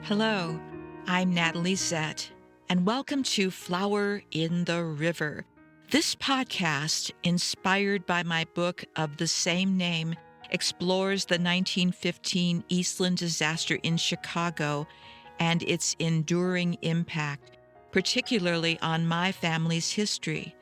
Hello, I'm Natalie Zett, and welcome to Flower in the River. This podcast, inspired by my book of the same name, explores the 1915 Eastland disaster in Chicago and its enduring impact, particularly on my family's history.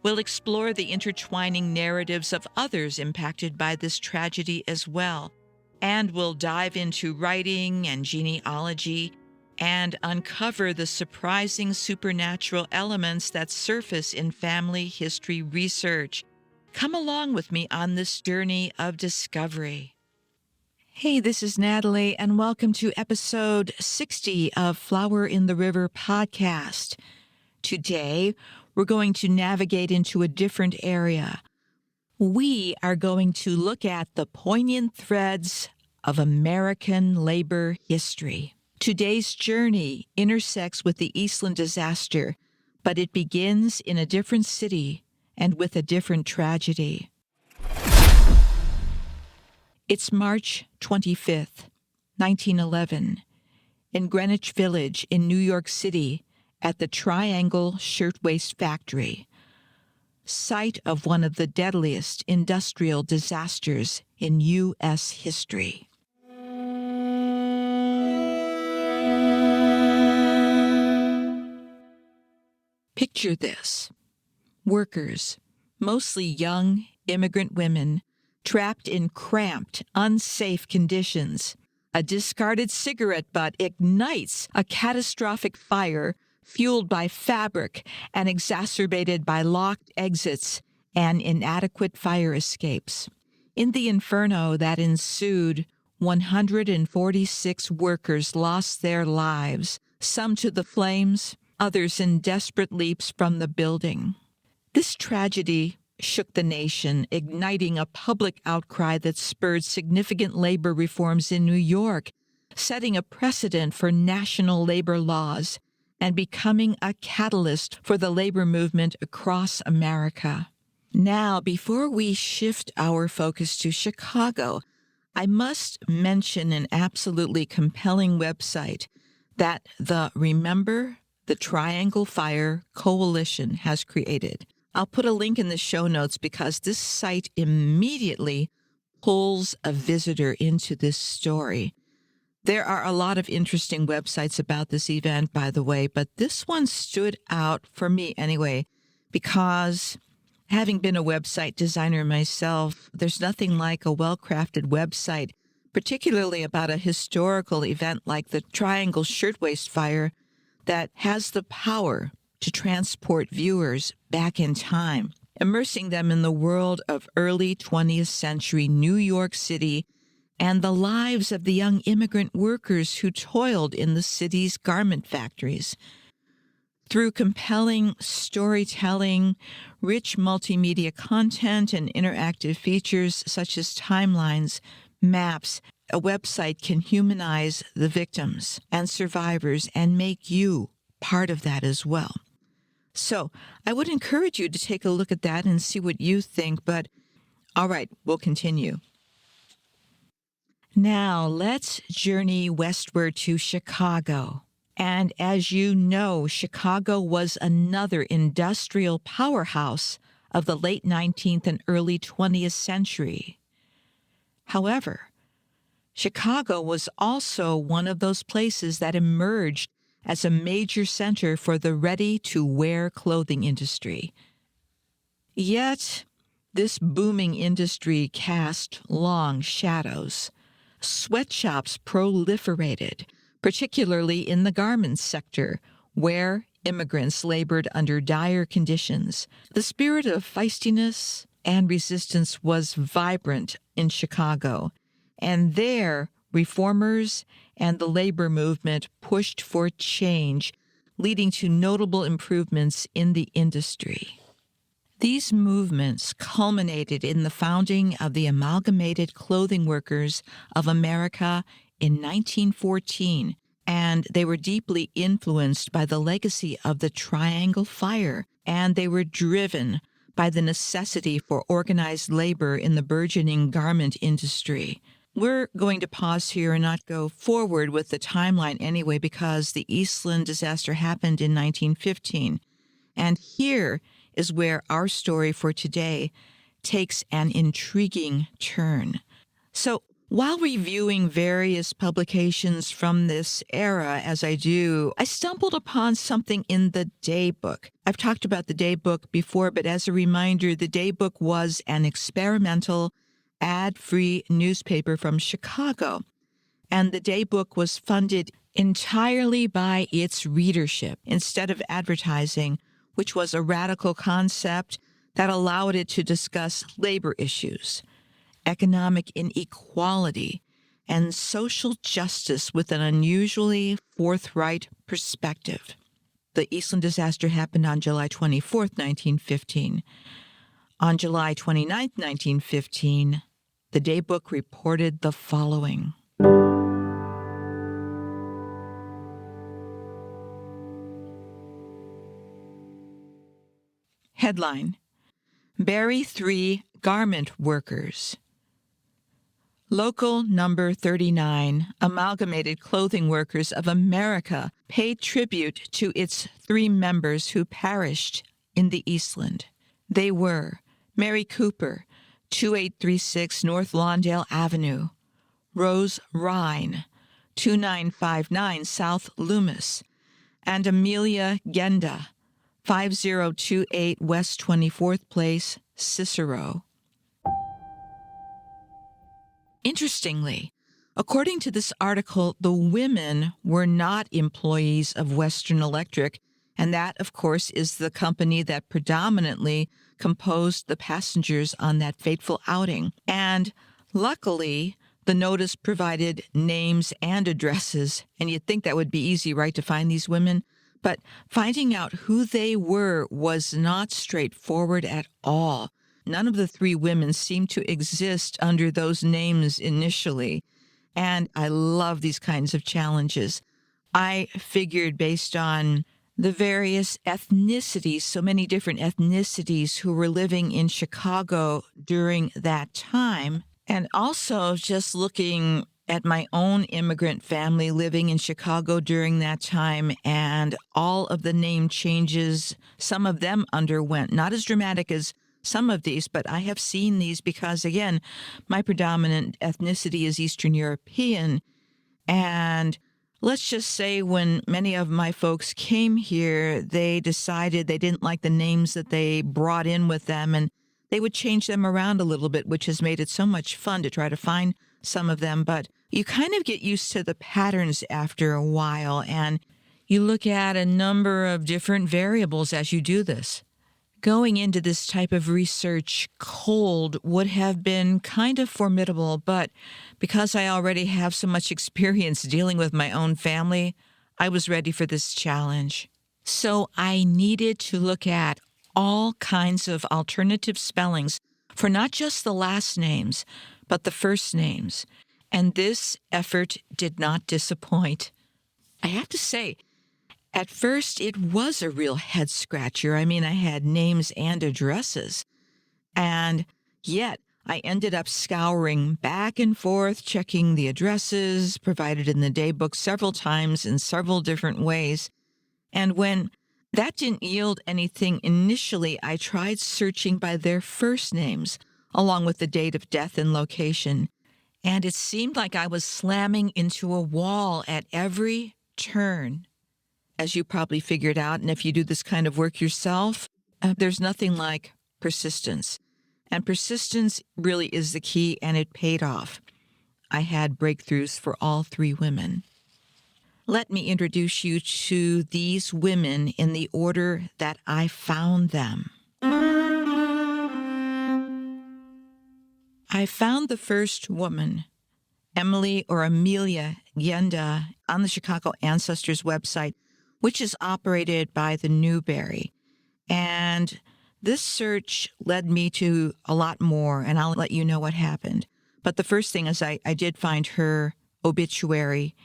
We'll explore the intertwining narratives of others impacted by this tragedy as well, and we'll dive into writing and genealogy and uncover the surprising supernatural elements that surface in family history research. Come along with me on this journey of discovery. Hey, this is Natalie, and welcome to episode 60 of Flower in the River podcast. Today, we're going to navigate into a different area. We are going to look at the poignant threads of American labor history. Today's journey intersects with the Eastland disaster, but it begins in a different city and with a different tragedy. It's March 25th, 1911, in Greenwich Village in New York City at the Triangle Shirtwaist Factory, site of one of the deadliest industrial disasters in U.S. history. Picture this. Workers, mostly young immigrant women, trapped in cramped, unsafe conditions. A discarded cigarette butt ignites a catastrophic fire fueled by fabric and exacerbated by locked exits and inadequate fire escapes. In the inferno that ensued, 146 workers lost their lives, some to the flames, others in desperate leaps from the building. This tragedy shook the nation, igniting a public outcry that spurred significant labor reforms in New York, setting a precedent for national labor laws, and becoming a catalyst for the labor movement across America. Now, before we shift our focus to Chicago, I must mention an absolutely compelling website that the Remember the Triangle Fire Coalition has created. I'll put a link in the show notes because this site immediately pulls a visitor into this story. There are a lot of interesting websites about this event, by the way, but this one stood out for me anyway, because having been a website designer myself, there's nothing like a well-crafted website, particularly about a historical event like the Triangle Shirtwaist Fire that has the power to transport viewers back in time, immersing them in the world of early 20th century New York City and the lives of the young immigrant workers who toiled in the city's garment factories. Through compelling storytelling, rich multimedia content, and interactive features such as timelines, maps, a website can humanize the victims and survivors and make you part of that as well. So I would encourage you to take a look at that and see what you think, but all right, we'll continue. Now, let's journey westward to Chicago. And as you know, Chicago was another industrial powerhouse of the late 19th and early 20th century. However, Chicago was also one of those places that emerged as a major center for the ready-to-wear clothing industry. Yet, this booming industry cast long shadows. Sweatshops proliferated, particularly in the garments sector, where immigrants labored under dire conditions. The spirit of feistiness and resistance was vibrant in Chicago, and there, reformers and the labor movement pushed for change, leading to notable improvements in the industry. These movements culminated in the founding of the Amalgamated Clothing Workers of America in 1914, and they were deeply influenced by the legacy of the Triangle Fire, and they were driven by the necessity for organized labor in the burgeoning garment industry. We're going to pause here and not go forward with the timeline anyway, because the Eastland disaster happened in 1915. And here is where our story for today takes an intriguing turn. So, while reviewing various publications from this era, as I do, I stumbled upon something in the Daybook. I've talked about the Daybook before, but as a reminder, the Daybook was an experimental, ad-free newspaper from Chicago, and the Daybook was funded entirely by its readership instead of advertising, which was a radical concept that allowed it to discuss labor issues, economic inequality, and social justice with an unusually forthright perspective. The Eastland disaster happened on July 24th, 1915. On July 29th, 1915, the Daybook reported the following. Headline: Bury 3 garment workers. Local number 39, Amalgamated Clothing Workers of America, paid tribute to its 3 members who perished in the Eastland. They were Mary Cooper, 2836 North Lawndale Avenue; Rose Rhine, 2959 South Loomis; and Amelia Genda, 5028 West 24th Place, Cicero. Interestingly, according to this article, the women were not employees of Western Electric, and that, of course, is the company that predominantly composed the passengers on that fateful outing. And luckily, the notice provided names and addresses, and you'd think that would be easy, right, to find these women? But finding out who they were was not straightforward at all. None of the 3 women seemed to exist under those names initially, and I love these kinds of challenges. I figured based on the various ethnicities, so many different ethnicities who were living in Chicago during that time, and also just looking at my own immigrant family living in Chicago during that time, and all of the name changes some of them underwent, not as dramatic as some of these, but I have seen these because, again, my predominant ethnicity is Eastern European. And let's just say when many of my folks came here, they decided they didn't like the names that they brought in with them, and they would change them around a little bit, which has made it so much fun to try to find some of them. But you kind of get used to the patterns after a while, and you look at a number of different variables as you do this. Going into this type of research cold would have been kind of formidable, but because I already have so much experience dealing with my own family, I was ready for this challenge. So I needed to look at all kinds of alternative spellings for not just the last names, but the first names. And this effort did not disappoint. I have to say, at first, it was a real head-scratcher. I mean, I had names and addresses. And yet, I ended up scouring back and forth, checking the addresses provided in the Daybook several times in several different ways. And when that didn't yield anything initially, I tried searching by their first names, along with the date of death and location. And it seemed like I was slamming into a wall at every turn. As you probably figured out, and if you do this kind of work yourself, there's nothing like persistence. And persistence really is the key, and it paid off. I had breakthroughs for all 3 women. Let me introduce you to these women in the order that I found them. I found the first woman, Emily or Amelia Genda, on the Chicago Ancestors website, which is operated by the Newberry. And this search led me to a lot more, and I'll let you know what happened. But the first thing is I did find her obituary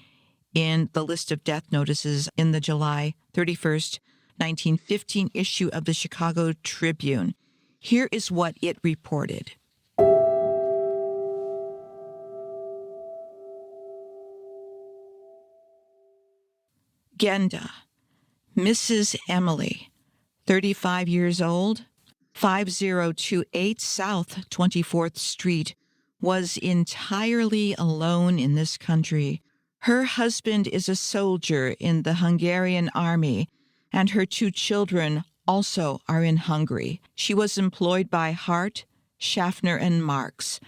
in the list of death notices in the July 31st, 1915 issue of the Chicago Tribune. Here is what it reported. Genda, Mrs. Emily, 35 years old, 5028 South 24th Street, was entirely alone in this country. Her husband is a soldier in the Hungarian army, and her 2 children also are in Hungary. She was employed by Hart, Schaffner, and Marx.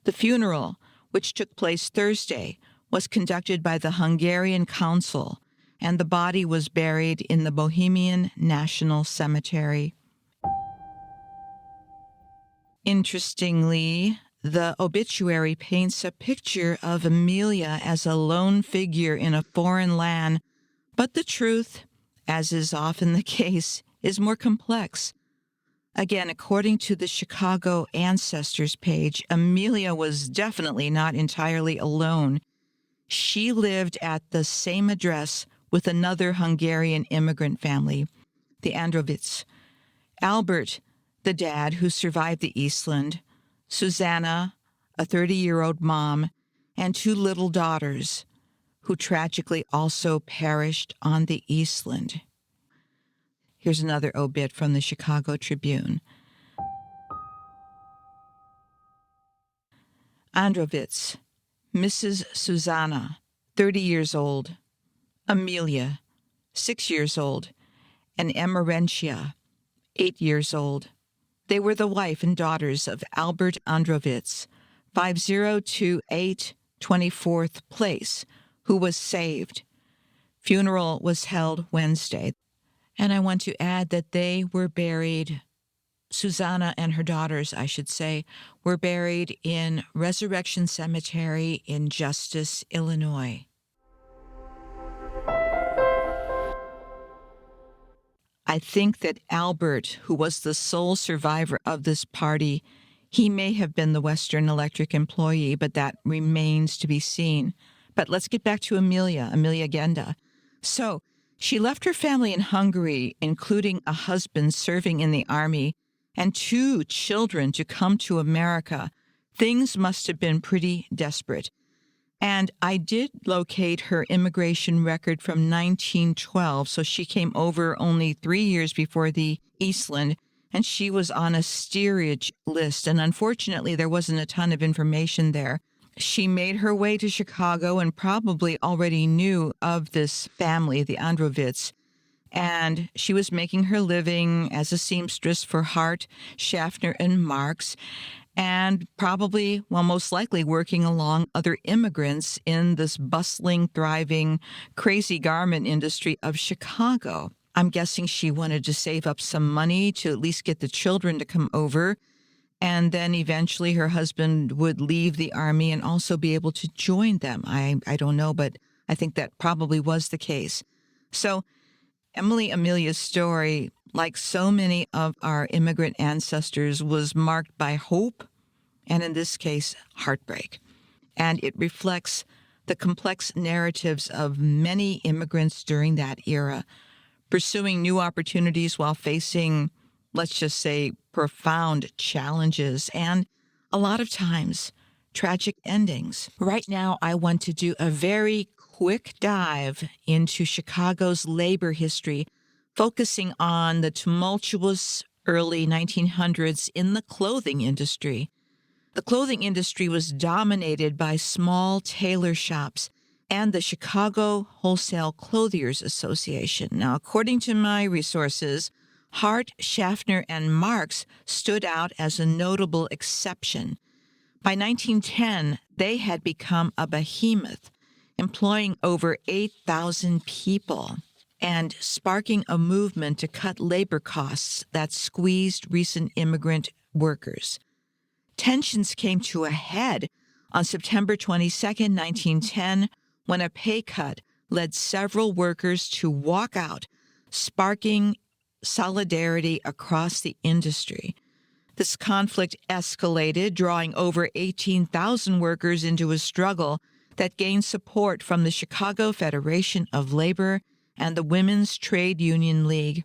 The funeral, which took place Thursday, was conducted by the Hungarian consul, and the body was buried in the Bohemian National Cemetery. Interestingly, the obituary paints a picture of Amelia as a lone figure in a foreign land, but the truth, as is often the case, is more complex. Again, according to the Chicago Ancestors page, Amelia was definitely not entirely alone. She lived at the same address with another Hungarian immigrant family, the Androvits. Albert, the dad who survived the Eastland, Susanna, a 30-year-old mom, and 2 little daughters, who tragically also perished on the Eastland. Here's another obit from the Chicago Tribune. Androvits, Mrs. Susanna, 30 years old, Amelia, 6 years old, and Emerentia, 8 years old. They were the wife and daughters of Albert Androvits, 5028 24th Place, who was saved. Funeral was held Wednesday. And I want to add that they were buried, Susanna and her daughters, I should say, were buried in Resurrection Cemetery in Justice, Illinois. I think that Albert, who was the sole survivor of this party, he may have been the Western Electric employee, but that remains to be seen. But let's get back to Amelia Genda. So she left her family in Hungary, including a husband serving in the army, and 2 children to come to America. Things must have been pretty desperate. And I did locate her immigration record from 1912, so she came over only 3 years before the Eastland, and she was on a steerage list, and unfortunately there wasn't a ton of information there. She made her way to Chicago and probably already knew of this family, the Androvits, and she was making her living as a seamstress for Hart, Schaffner, and Marx, and probably, well, most likely working along other immigrants in this bustling, thriving, crazy garment industry of Chicago. I'm guessing she wanted to save up some money to at least get the children to come over, and then eventually her husband would leave the army and also be able to join them. I don't know, but I think that probably was the case. So Amelia's story, like so many of our immigrant ancestors, was marked by hope and, in this case, heartbreak. And it reflects the complex narratives of many immigrants during that era, pursuing new opportunities while facing, let's just say, profound challenges and, a lot of times, tragic endings. Right now, I want to do a very quick dive into Chicago's labor history, focusing on the tumultuous early 1900s in the clothing industry. The clothing industry was dominated by small tailor shops and the Chicago Wholesale Clothiers Association. Now, according to my resources, Hart, Schaffner, and Marx stood out as a notable exception. By 1910, they had become a behemoth, employing over 8,000 people and sparking a movement to cut labor costs that squeezed recent immigrant workers. Tensions came to a head on September 22, 1910, when a pay cut led several workers to walk out, sparking solidarity across the industry. This conflict escalated, drawing over 18,000 workers into a struggle that gained support from the Chicago Federation of Labor and the Women's Trade Union League.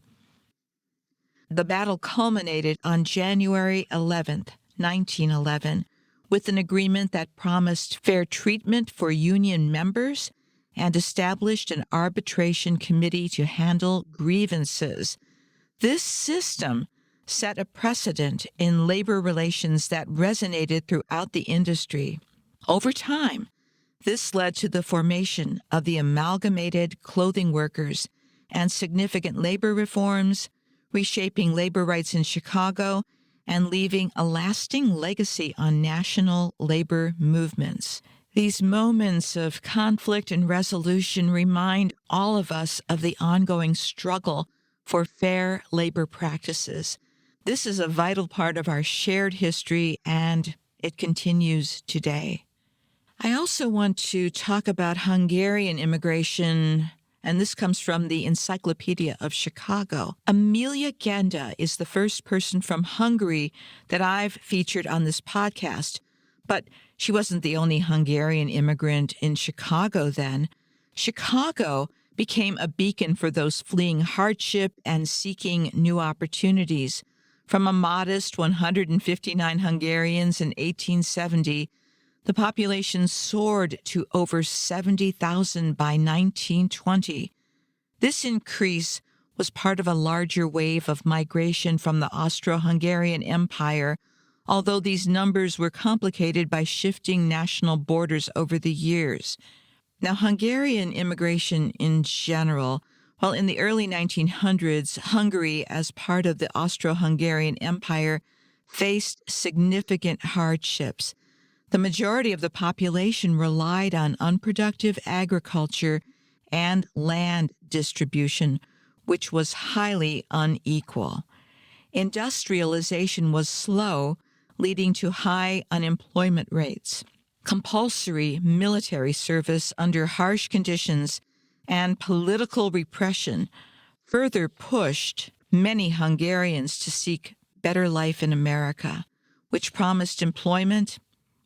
The battle culminated on January 11th, 1911, with an agreement that promised fair treatment for union members and established an arbitration committee to handle grievances. This system set a precedent in labor relations that resonated throughout the industry. Over time, this led to the formation of the Amalgamated Clothing Workers and significant labor reforms, reshaping labor rights in Chicago and leaving a lasting legacy on national labor movements. These moments of conflict and resolution remind all of us of the ongoing struggle for fair labor practices. This is a vital part of our shared history, and it continues today. I also want to talk about Hungarian immigration, and this comes from the Encyclopedia of Chicago. Amelia Genda is the first person from Hungary that I've featured on this podcast, but she wasn't the only Hungarian immigrant in Chicago then. Chicago became a beacon for those fleeing hardship and seeking new opportunities. From a modest 159 Hungarians in 1870, the population soared to over 70,000 by 1920. This increase was part of a larger wave of migration from the Austro-Hungarian Empire, although these numbers were complicated by shifting national borders over the years. Now, Hungarian immigration in general, while in the early 1900s, Hungary, as part of the Austro-Hungarian Empire, faced significant hardships. The majority of the population relied on unproductive agriculture and land distribution, which was highly unequal. Industrialization was slow, leading to high unemployment rates. Compulsory military service under harsh conditions and political repression further pushed many Hungarians to seek better life in America, which promised employment,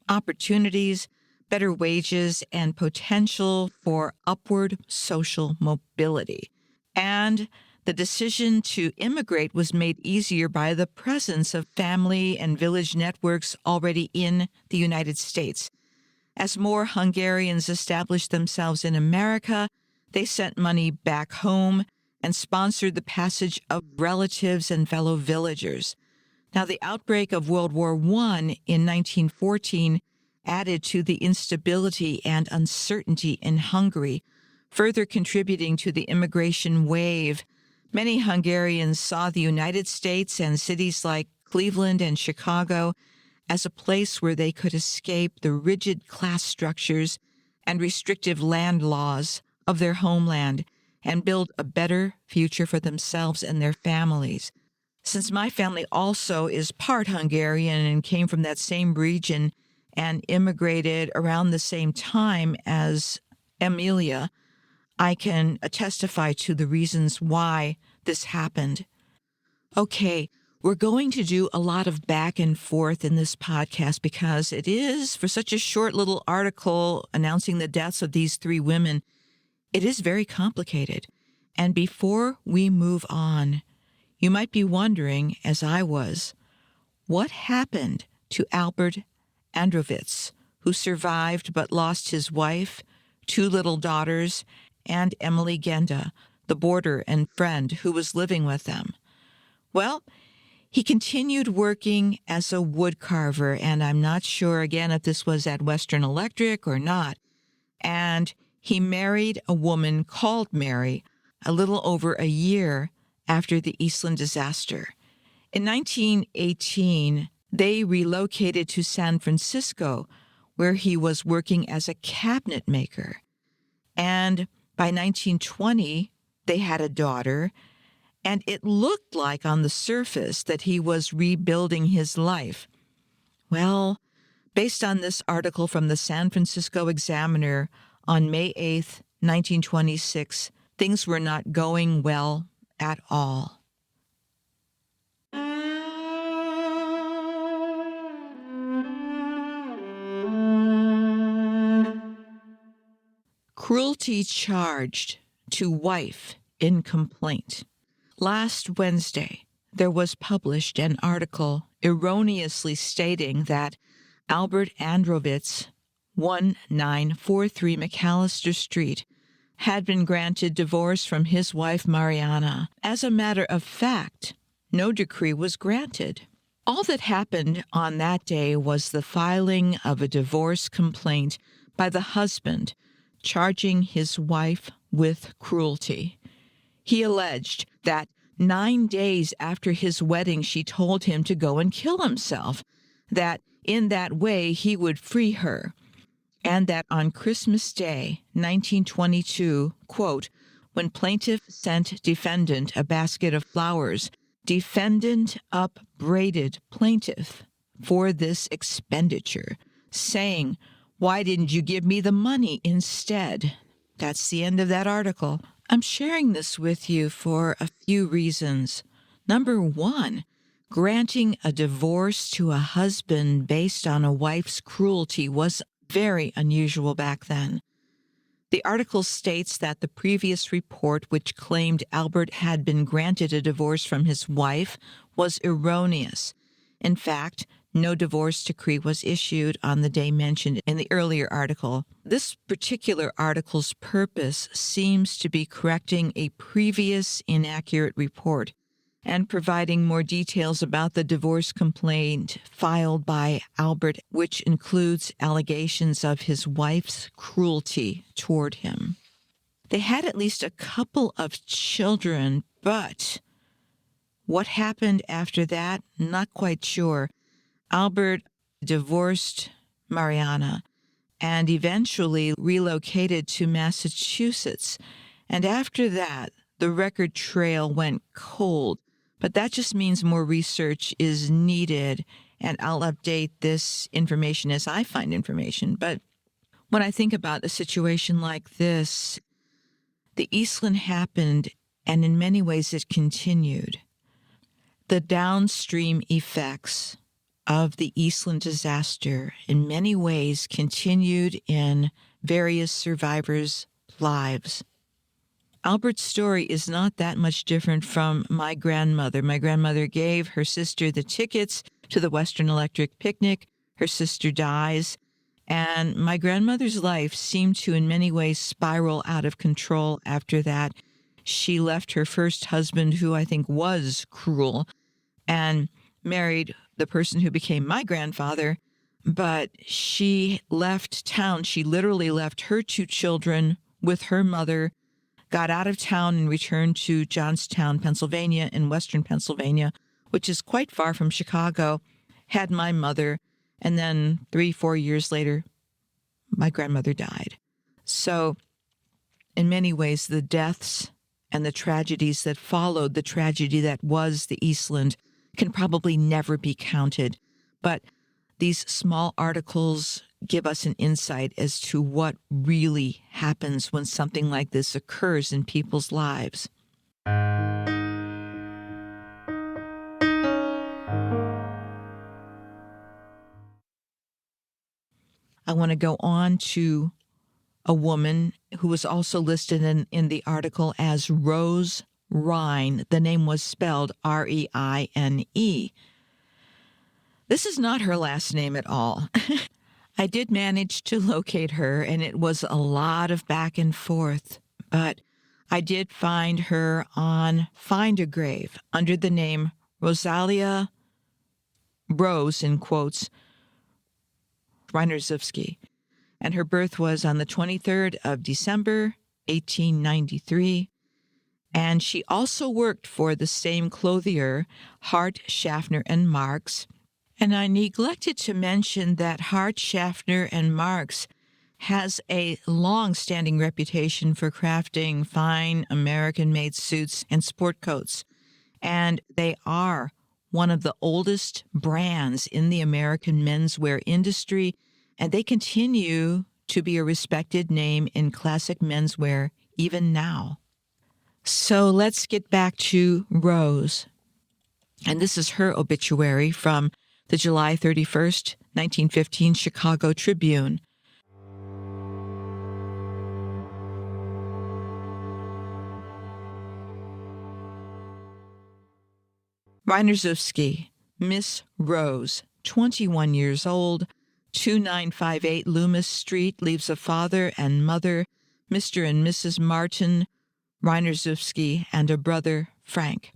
opportunities, better wages, and potential for upward social mobility. And the decision to immigrate was made easier by the presence of family and village networks already in the United States. As more Hungarians established themselves in America, they sent money back home and sponsored the passage of relatives and fellow villagers. Now, the outbreak of World War I in 1914 added to the instability and uncertainty in Hungary, further contributing to the immigration wave. Many Hungarians saw the United States and cities like Cleveland and Chicago as a place where they could escape the rigid class structures and restrictive land laws of their homeland and build a better future for themselves and their families. Since my family also is part Hungarian and came from that same region and immigrated around the same time as Amelia, I can testify to the reasons why this happened. Okay, we're going to do a lot of back and forth in this podcast because it is, for such a short little article announcing the deaths of these three women, it is very complicated. And before we move on, you might be wondering, as I was, what happened to Albert Androvitz, who survived but lost his wife, two little daughters, and Emily Genda, the boarder and friend who was living with them? Well, he continued working as a wood carver, and I'm not sure, again, if this was at Western Electric or not. And he married a woman called Mary a little over a year after the Eastland disaster. In 1918, they relocated to San Francisco, where he was working as a cabinet maker. And by 1920, they had a daughter, and it looked like on the surface that he was rebuilding his life. Well, based on this article from the San Francisco Examiner on May 8th, 1926, things were not going well at all. Cruelty charged to wife in complaint. Last Wednesday, there was published an article erroneously stating that Albert Androvitz, 1943 McAllister Street, had been granted divorce from his wife Mariana. As a matter of fact, no decree was granted. All that happened on that day was the filing of a divorce complaint by the husband, charging his wife with cruelty. He alleged that 9 days after his wedding, she told him to go and kill himself, that in that way he would free her, and that on Christmas Day, 1922, quote, when plaintiff sent defendant a basket of flowers, defendant upbraided plaintiff for this expenditure, saying, "Why didn't you give me the money instead?" That's the end of that article. I'm sharing this with you for a few reasons. Number one, granting a divorce to a husband based on a wife's cruelty was very unusual back then. The article states that the previous report, which claimed Albert had been granted a divorce from his wife, was erroneous. In fact, no divorce decree was issued on the day mentioned in the earlier article. This particular article's purpose seems to be correcting a previous inaccurate report and providing more details about the divorce complaint filed by Albert, which includes allegations of his wife's cruelty toward him. They had at least a couple of children, but what happened after that, not quite sure. Albert divorced Mariana and eventually relocated to Massachusetts. And after that, the record trail went cold. But that just means more research is needed, and I'll update this information as I find information. But when I think about a situation like this, the Eastland happened, and in many ways it continued. The downstream effects of the Eastland disaster in many ways continued in various survivors' lives. Albert's story is not that much different from my grandmother. My grandmother gave her sister the tickets to the Western Electric picnic. Her sister dies, and my grandmother's life seemed to in many ways spiral out of control after that. She left her first husband, who I think was cruel, and married the person who became my grandfather, but she left town. She literally left her 2 children with her mother, got out of town and returned to Johnstown, Pennsylvania, in western Pennsylvania, which is quite far from Chicago, had my mother, and then 3-4 years later, my grandmother died. So in many ways, the deaths and the tragedies that followed the tragedy that was the Eastland can probably never be counted. But these small articles give us an insight as to what really happens when something like this occurs in people's lives. I want to go on to a woman who was also listed in the article as Rose Rhine. The name was spelled Reine. This is not her last name at all. I did manage to locate her, and it was a lot of back and forth, but I did find her on Find a Grave under the name Rosalia Rose, in quotes, Reinerzewski, and her birth was on the 23rd of December, 1893, and she also worked for the same clothier, Hart, Schaffner, and Marx. And I neglected to mention that Hart, Schaffner, and Marx has a long-standing reputation for crafting fine American-made suits and sport coats, and they are one of the oldest brands in the American menswear industry, and they continue to be a respected name in classic menswear even now. So let's get back to Rose. And this is her obituary from the July 31st, 1915 Chicago Tribune. Reinerzewski, Miss Rose, 21 years old, 2958 Loomis Street, leaves a father and mother, Mr. and Mrs. Martin Reinerzewski, and a brother, Frank.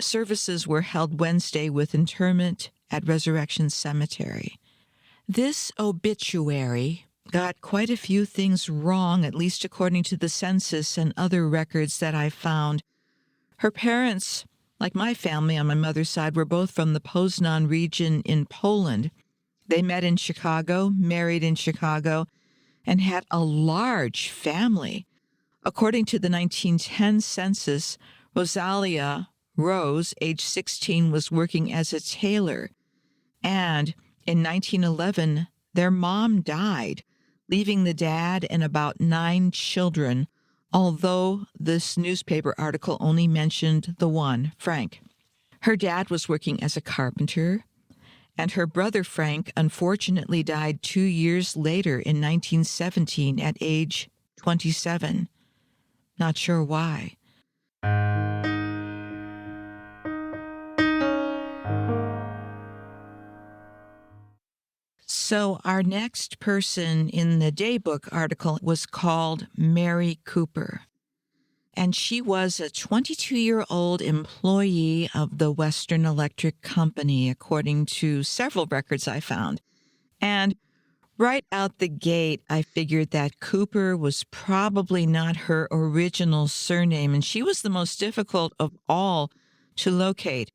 Services were held Wednesday with interment at Resurrection Cemetery. This obituary got quite a few things wrong, at least according to the census and other records that I found. Her parents, like my family on my mother's side, were both from the Poznan region in Poland. They met in Chicago, married in Chicago, and had a large family. According to the 1910 census, Rosalia Rose, age 16, was working as a tailor. And in 1911, their mom died, leaving the dad and about 9 children, although this newspaper article only mentioned the one, Frank. Her dad was working as a carpenter, and her brother Frank unfortunately died 2 years later in 1917 at age 27. Not sure why. So our next person in the Daybook article was called Mary Cooper. And she was a 22-year-old employee of the Western Electric Company, according to several records I found. And right out the gate, I figured that Cooper was probably not her original surname, and she was the most difficult of all to locate.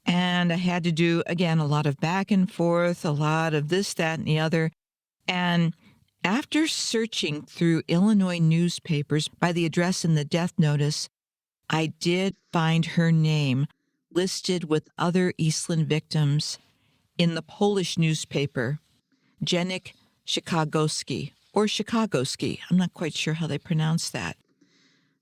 And I had to do, again, a lot of back and forth, a lot of this, that, and the other. And after searching through Illinois newspapers by the address in the death notice, I did find her name listed with other Eastland victims in the Polish newspaper, Dziennik Chicagoski, or Chicagoski. I'm not quite sure how they pronounce that.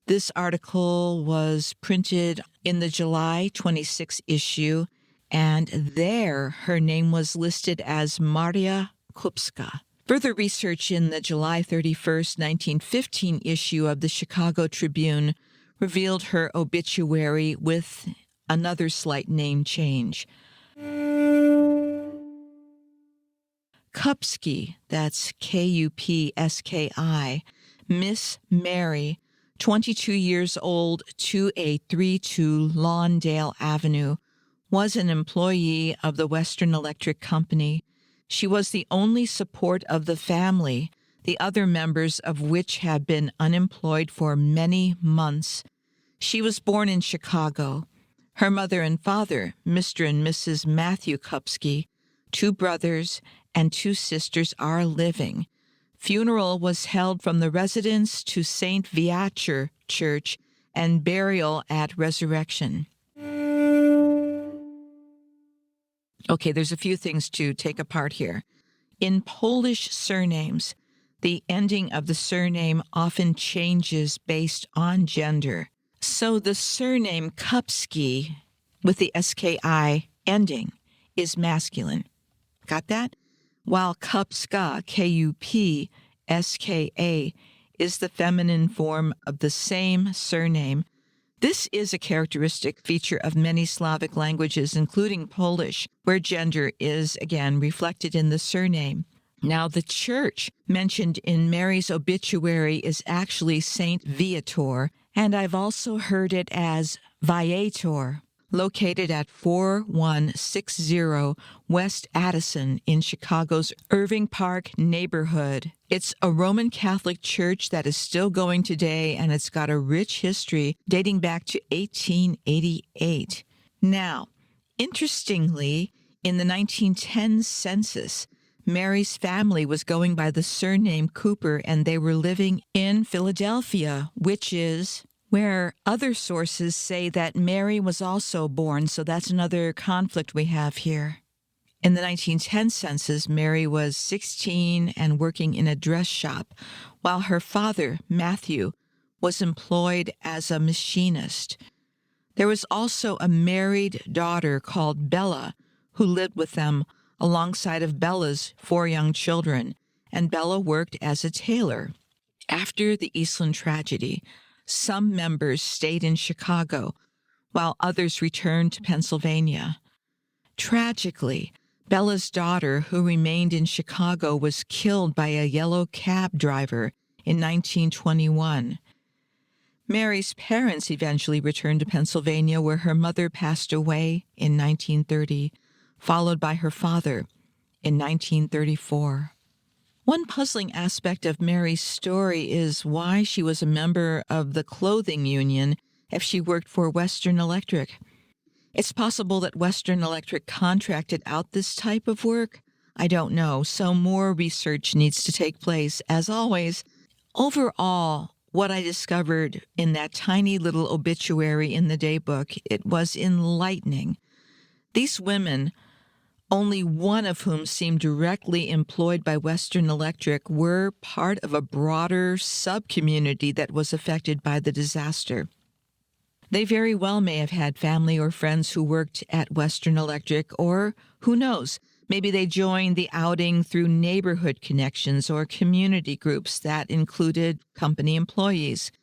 This article was printed in the July 26 issue, and there her name was listed as Maria Kupska. Further research in the July 31st, 1915 issue of the Chicago Tribune revealed her obituary with another slight name change. Kupski, that's Kupski, Miss Mary, 22 years old, 2832 Lawndale Avenue, was an employee of the Western Electric Company. She was the only support of the family, the other members of which had been unemployed for many months. She was born in Chicago. Her mother and father, Mr. and Mrs. Matthew Kupski, 2 brothers and 2 sisters, are living. Funeral was held from the residence to St. Viator Church and burial at Resurrection. Okay, there's a few things to take apart here. In Polish surnames, the ending of the surname often changes based on gender. So the surname Kupski with the SKI ending is masculine. Got that? While Kupska, Kupska, is the feminine form of the same surname. This is a characteristic feature of many Slavic languages, including Polish, where gender is, again, reflected in the surname. Now, the church mentioned in Mary's obituary is actually St. Viator, and I've also heard it as Viator, located at 4160 West Addison in Chicago's Irving Park neighborhood. It's a Roman Catholic church that is still going today, and it's got a rich history dating back to 1888. Now, interestingly, in the 1910 census, Mary's family was going by the surname Cooper, and they were living in Philadelphia, which is where other sources say that Mary was also born, so that's another conflict we have here. In the 1910 census, Mary was 16 and working in a dress shop, while her father, Matthew, was employed as a machinist. There was also a married daughter called Bella who lived with them alongside of Bella's 4 young children, and Bella worked as a tailor. After the Eastland tragedy, some members stayed in Chicago, while others returned to Pennsylvania. Tragically, Bella's daughter, who remained in Chicago, was killed by a yellow cab driver in 1921. Mary's parents eventually returned to Pennsylvania, where her mother passed away in 1930, followed by her father in 1934. One puzzling aspect of Mary's story is why she was a member of the clothing union if she worked for Western Electric. It's possible that Western Electric contracted out this type of work. I don't know, so more research needs to take place. As always, overall, what I discovered in that tiny little obituary in the daybook, it was enlightening. These women, only one of whom seemed directly employed by Western Electric, were part of a broader sub-community that was affected by the disaster. They very well may have had family or friends who worked at Western Electric, or who knows, maybe they joined the outing through neighborhood connections or community groups that included company employees.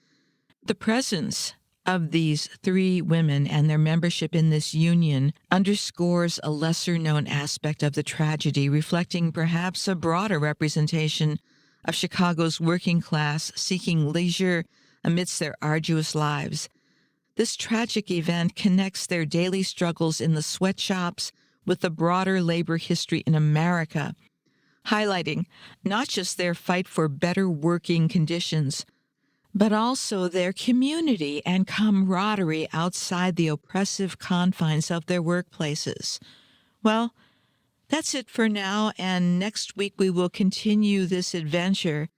The presence of these three women and their membership in this union underscores a lesser-known aspect of the tragedy, reflecting perhaps a broader representation of Chicago's working class seeking leisure amidst their arduous lives. This tragic event connects their daily struggles in the sweatshops with the broader labor history in America, highlighting not just their fight for better working conditions, but also their community and camaraderie outside the oppressive confines of their workplaces. Well, that's it for now, and next week we will continue this adventure.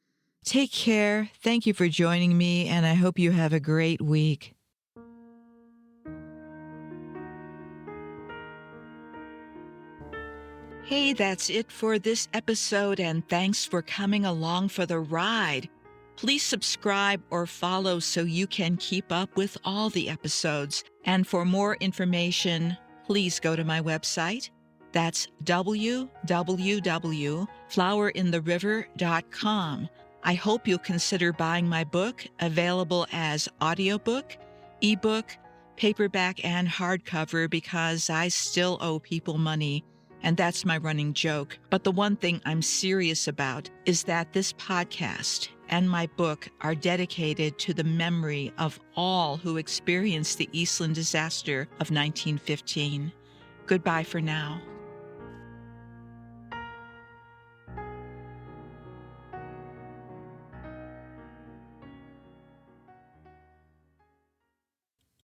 Take care, thank you for joining me, and I hope you have a great week. Hey, that's it for this episode, and thanks for coming along for the ride. Please subscribe or follow so you can keep up with all the episodes. And for more information, please go to my website. That's www.flowerintheriver.com. I hope you'll consider buying my book, available as audiobook, ebook, paperback, and hardcover, because I still owe people money. And that's my running joke. But the one thing I'm serious about is that this podcast and my book are dedicated to the memory of all who experienced the Eastland disaster of 1915. Goodbye for now.